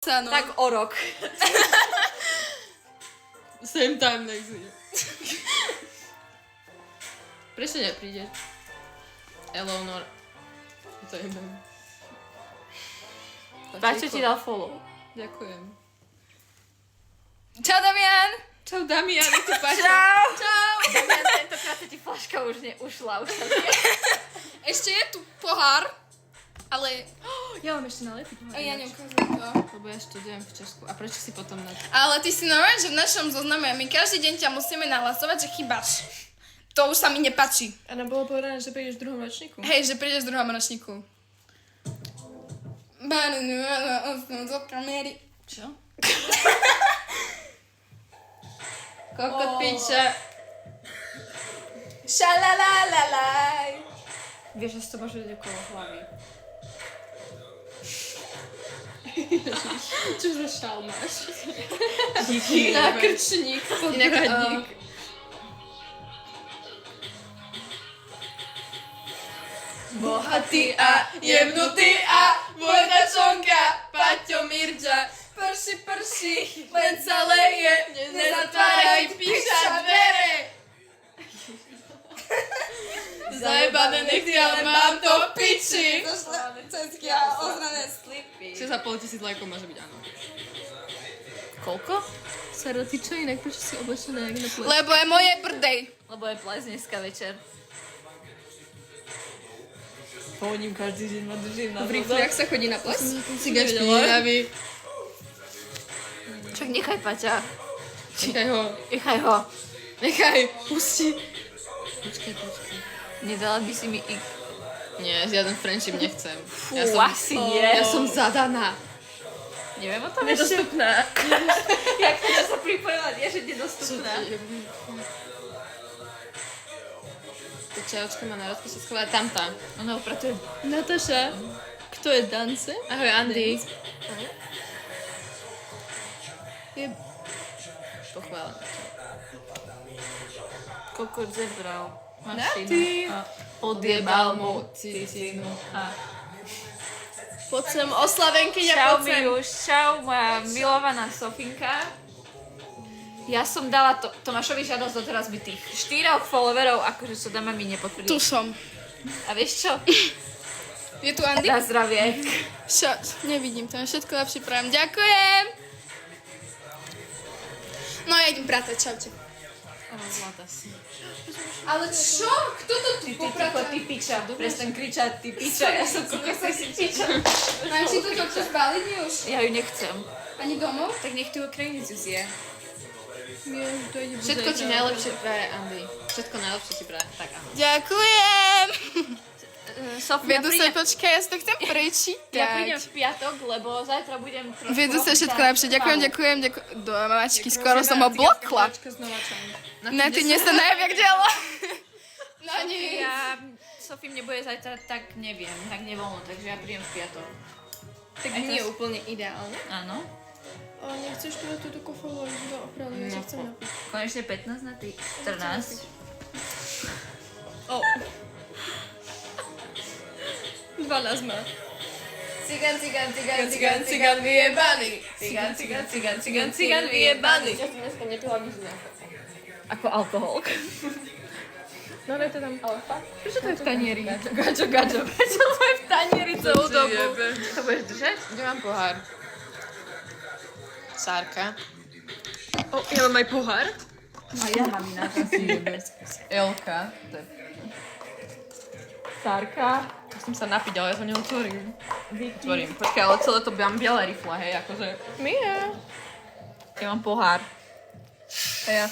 No. Tak o rok. Same time next year. Prečo neprídeš? Eleanor. To je mem. Paťo ti dal follow. Ďakujem. Čau, Damian! Čau, Damian, je tu Paťo. Čau! Damian, tentokrát sa ti flaška už ušla. Ešte je tu pohár, ale... Ja mám ešte nalepý pohár. Ja neukazujem to. Lebo ja študujem v Česku. A prečo si potom na to? Ale ty si normálne, že v našom zozname my každý deň ťa musíme nahlasovať, že chýbaš. To už sa mi nepáči. A nám bolo povedané, že prídeš v druhom ročníku. Hej, že prídeš v druhom ročníku. Do kamery. Čo? Kokot piča. Šalalalalaj. Vieš, že si to môže dať okolo hlavy. Čo za šal máš? Díky. Nákrčník, podradník. Bohatý a jebnutý a vojdačonka, Paťo Mirča. Prší, len sa leje, nezatváraj píša dvere. Zajebané nechty, ale mám to v piči. Cesky a ozrané slipy. 6,5 000 lajkov môže byť áno. Koľko? Sara, ty čo inak? Prečo si oblečená jak na plec? Lebo je moje birthday. Lebo je ples dneska večer. Pohodím každý deň ma držím na V rifliach sa chodí na ples? Si ga špinavý. Čak nechaj Paťa. Nechaj ho. Nechaj ho. Pusti. Počkaj. Nedala by si mi Nie, žiaden friendship nechcem. Fú, asi nie. Ja som zadaná. Neviem o tom ešte. Nedostupná. Jak to sa pripojila, nie, že nedostupná. Tá čajočka má na rozpočet schovať tamtá. Ona upratuje. Nataša, kto je Dance? Ahoj, Andy. Je... Pochvála. Kokot zebral. Naty. Odjebal mu cicinu. Poď sem, oslavenkyňa, Čau, poď sem. Miluš, čau, moja milovaná Sofinka. Ja som dala Tomášovi žiadosť doteraz by tých 4 followerov, akože sa dáma mi nepotvrdí. Tu som. A vieš čo? Je tu Andy? Na zdravie. Nevidím to, všetko lepšie prajem. Ďakujem. No ja idem pratať, čaute. Zlata si. Ale čo? Kto to tu popratá? Ty piča. Prestaň kričať, ty piča. Ja som kokos, si piča. Mám si to chceš baliť už? Ja ju nechcem. Ani domov? Tak nech tú krajnicu zje. Všetko ti najlepšie praje, Andy. Všetko najlepšie ti praje. Tak áno. Ďakujem. Sofia, Vedu sa, počkaj, ja si to chcem prečítať. Ja prídem v piatok, lebo zajtra budem trošku... Vedu sa všetko lepšie. Ďakujem. Domačky, skoro som ho blokla. Ne, ty dnes sa najviac diela. No nie. Sofie mne bude zajtra, tak neviem, tak nevoľno, takže ja prídem v piatok. Tak nie je úplne ideálne. Áno. A nechceš tu na túto kofolu, aby som to opravila, ja sa chcem napiť. Konečne 15 na tých 14. O. 12 má. Cigan, vyjebaný. Cigan, vyjebaný. Ja som dneska nepila nič na Ako alkoholk. No ne to tam. Ale fakt? Prečo to je v tanieri? Gačo. Prečo to je v tanieri celú dobu? To budeš držať? Kde mám pohár? Sárka. O, ja mám aj pohár. A ja mám ináč asi. Elka. Sárka. Musím sa napiť, ale ja to neotvorím. Otvorím. Počkaj, ale celé to mám biele rifle, hej, akože. Mia. Ja mám pohár. A ja.